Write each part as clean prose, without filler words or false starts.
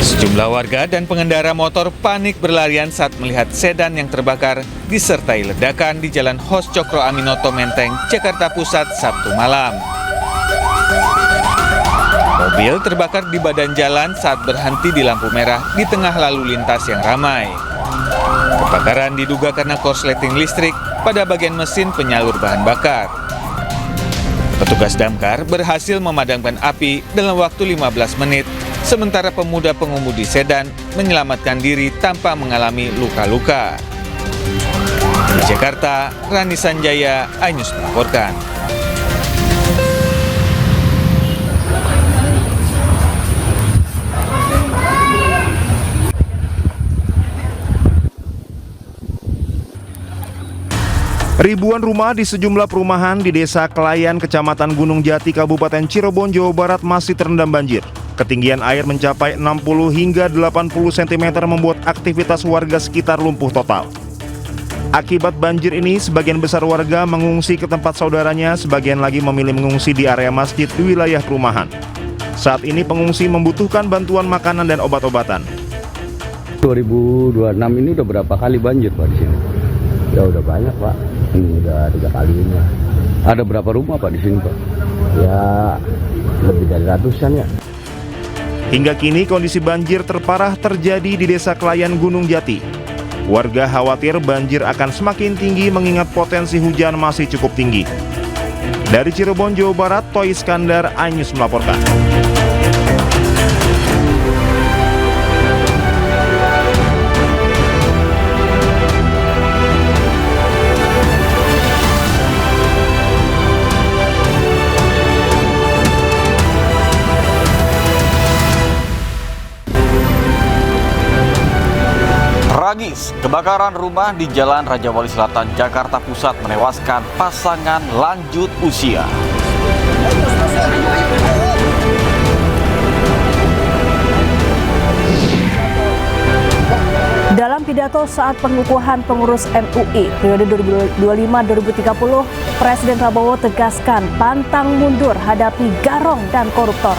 Sejumlah warga dan pengendara motor panik berlarian saat melihat sedan yang terbakar disertai ledakan di Jalan Hos Cokro Aminoto Menteng, Jakarta Pusat, Sabtu malam. Mobil terbakar di badan jalan saat berhenti di lampu merah di tengah lalu lintas yang ramai. Kebakaran diduga karena korsleting listrik pada bagian mesin penyalur bahan bakar. Petugas damkar berhasil memadamkan api dalam waktu 15 menit, sementara pemuda pengemudi sedan menyelamatkan diri tanpa mengalami luka-luka. Di Jakarta, Rani Sanjaya, iNews melaporkan. Ribuan rumah di sejumlah perumahan di Desa Kelayan, Kecamatan Gunung Jati, Kabupaten Cirebon, Jawa Barat masih terendam banjir. Ketinggian air mencapai 60 hingga 80 cm membuat aktivitas warga sekitar lumpuh total. Akibat banjir ini, sebagian besar warga mengungsi ke tempat saudaranya, sebagian lagi memilih mengungsi di area masjid di wilayah perumahan. Saat ini pengungsi membutuhkan bantuan makanan dan obat-obatan. 2026 ini udah berapa kali banjir Pak di sini? Ya udah banyak Pak, ini udah 3 kalinya. Ada berapa rumah Pak di sini Pak? Ya lebih dari ratusan ya. Hingga kini kondisi banjir terparah terjadi di Desa Kelayan Gunung Jati. Warga khawatir banjir akan semakin tinggi mengingat potensi hujan masih cukup tinggi. Dari Cirebon, Jawa Barat, Toy Iskandar, iNews melaporkan. Tragis, kebakaran rumah di Jalan Raja Wali Selatan, Jakarta Pusat menewaskan pasangan lanjut usia. Dalam pidato saat pengukuhan pengurus MUI periode 2025-2030, Presiden Prabowo tegaskan pantang mundur hadapi garong dan koruptor.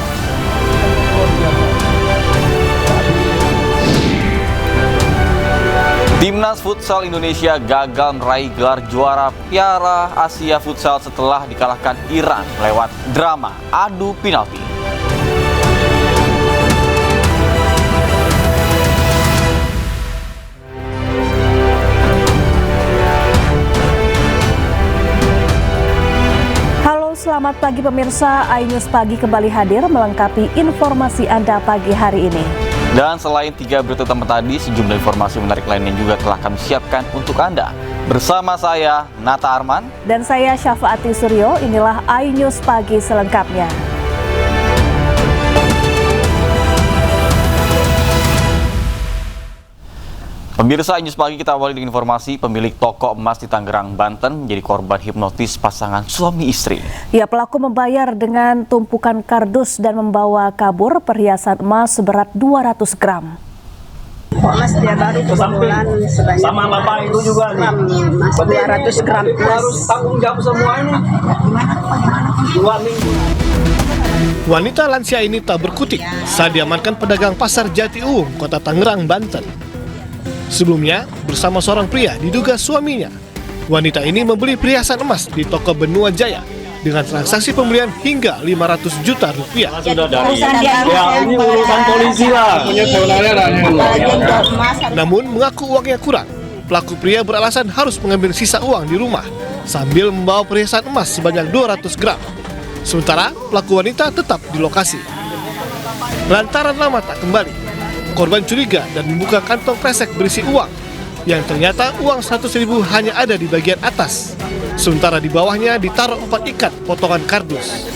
Timnas Futsal Indonesia gagal meraih gelar juara Piala Asia Futsal setelah dikalahkan Iran lewat drama adu penalti. Halo, selamat pagi pemirsa. iNews Pagi kembali hadir melengkapi informasi Anda pagi hari ini. Dan selain 3 berita utama tadi, sejumlah informasi menarik lainnya juga telah kami siapkan untuk Anda. Bersama saya, Nata Arman. Dan saya, Syafaati Suryo. Inilah iNews Pagi selengkapnya. Pemirsa iNews Pagi, kita awali dengan informasi pemilik toko emas di Tangerang, Banten menjadi korban hipnotis pasangan suami istri. Ya, pelaku membayar dengan tumpukan kardus dan membawa kabur perhiasan emas seberat 200 gram. Emas dia baru kebetulan sebanyak sama bapak itu juga emas 200 gram harus tanggung jawab semuanya. 2 minggu. Wanita lansia ini tak berkutik saat diamankan pedagang pasar Jati Uwung, Kota Tangerang, Banten. Sebelumnya, bersama seorang pria diduga suaminya, wanita ini membeli perhiasan emas di toko Benua Jaya dengan transaksi pembelian hingga 500 juta rupiah. Sudah dari ini urusan polisi lah. Namun mengaku uangnya kurang. Pelaku pria beralasan harus mengambil sisa uang di rumah sambil membawa perhiasan emas sebanyak 200 gram. Sementara pelaku wanita tetap di lokasi. Lantaran lama tak kembali, korban curiga dan membuka kantong kresek berisi uang, yang ternyata uang 100.000 hanya ada di bagian atas, sementara di bawahnya ditaruh 4 ikat potongan kardus.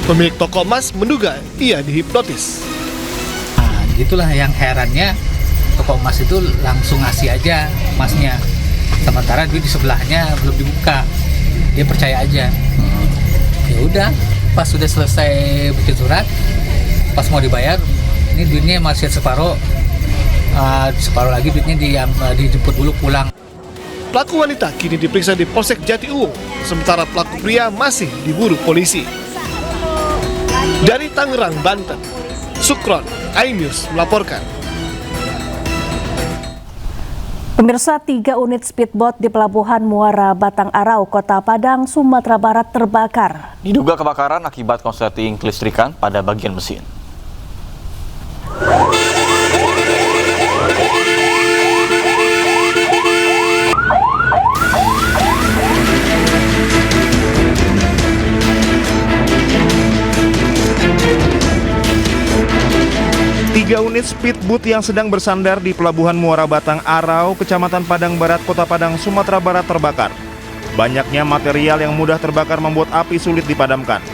Pemilik toko emas menduga ia dihipnotis. Nah, itulah yang herannya, toko emas itu langsung ngasih aja emasnya, sementara duit di sebelahnya belum dibuka. Dia percaya aja. Ya udah, pas sudah selesai bikin surat, pas mau dibayar, ini duitnya masih separuh lagi duitnya dijemput dulu pulang. Pelaku wanita kini diperiksa di Polsek Jatiuwung, sementara pelaku pria masih diburu polisi. Dari Tangerang, Banten, Sukron, iNews melaporkan. Pemirsa, 3 unit speedboat di Pelabuhan Muara Batang Arau, Kota Padang, Sumatera Barat terbakar. Diduga kebakaran akibat korsleting kelistrikan pada bagian mesin. Tiga unit speedboat yang sedang bersandar di Pelabuhan Muara Batang Arau, Kecamatan Padang Barat, Kota Padang, Sumatera Barat terbakar. Banyaknya material yang mudah terbakar membuat api sulit dipadamkan.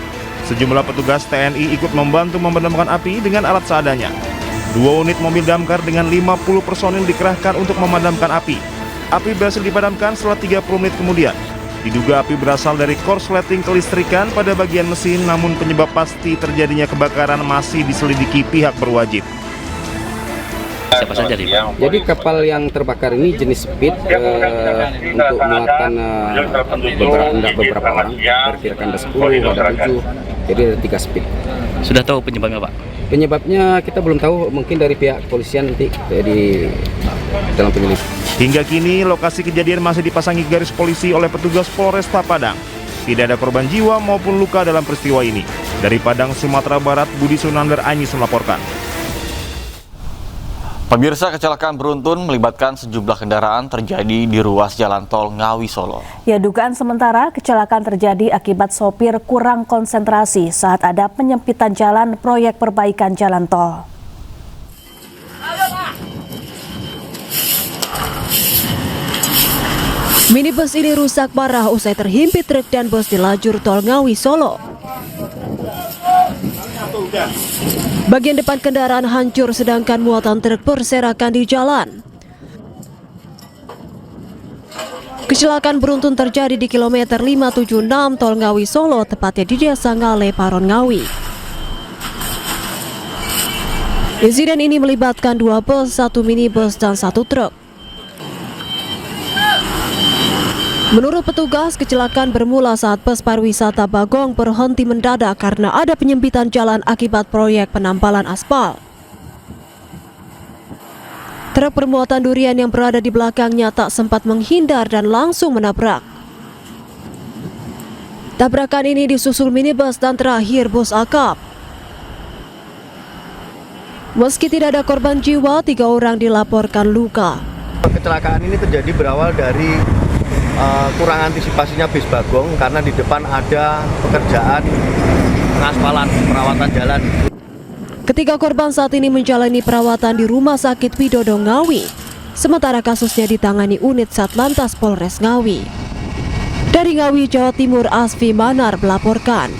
Sejumlah petugas TNI ikut membantu memadamkan api dengan alat seadanya. 2 unit mobil damkar dengan 50 personil dikerahkan untuk memadamkan api. Api berhasil dipadamkan setelah 30 menit kemudian. Diduga api berasal dari korsleting kelistrikan pada bagian mesin, namun penyebab pasti terjadinya kebakaran masih diselidiki pihak berwajib. Siapa saja nih, Pak? Jadi kapal yang terbakar ini jenis speed untuk muatan beberapa orang, perkirakan ada 10, ada 7, jadi ada 3 speed. Sudah tahu penyebabnya, Pak? Penyebabnya kita belum tahu, mungkin dari pihak kepolisian nanti dalam penyelidikan. Hingga kini lokasi kejadian masih dipasangi garis polisi oleh petugas Polresta Padang. Tidak ada korban jiwa maupun luka dalam peristiwa ini. Dari Padang, Sumatera Barat, Budi Sunandar, iNews melaporkan. Pemirsa, kecelakaan beruntun melibatkan sejumlah kendaraan terjadi di ruas jalan tol Ngawi Solo. Ya, dugaan sementara kecelakaan terjadi akibat sopir kurang konsentrasi saat ada penyempitan jalan proyek perbaikan jalan tol. Minibus ini rusak parah usai terhimpit truk dan bus di lajur tol Ngawi Solo. Bagian depan kendaraan hancur sedangkan muatan truk berserakan di jalan. Kecelakaan beruntun terjadi di kilometer 576 tol Ngawi Solo, tepatnya di Desa Ngale, Paron Ngawi. Insiden ini melibatkan 2 bus, 1 minibus, dan 1 truk. Menurut petugas, kecelakaan bermula saat bus pariwisata Bagong berhenti mendadak karena ada penyempitan jalan akibat proyek penampalan aspal. Truk bermuatan durian yang berada di belakangnya tak sempat menghindar dan langsung menabrak. Tabrakan ini disusul minibus dan terakhir bus akap. Meski tidak ada korban jiwa, 3 orang dilaporkan luka. Kecelakaan ini terjadi berawal dari kurang antisipasinya bis Bagong karena di depan ada pekerjaan pengaspalan perawatan jalan. Ketiga korban saat ini menjalani perawatan di Rumah Sakit Widodo Ngawi, sementara kasusnya ditangani unit Satlantas Polres Ngawi. Dari Ngawi, Jawa Timur, Asfi Manar melaporkan.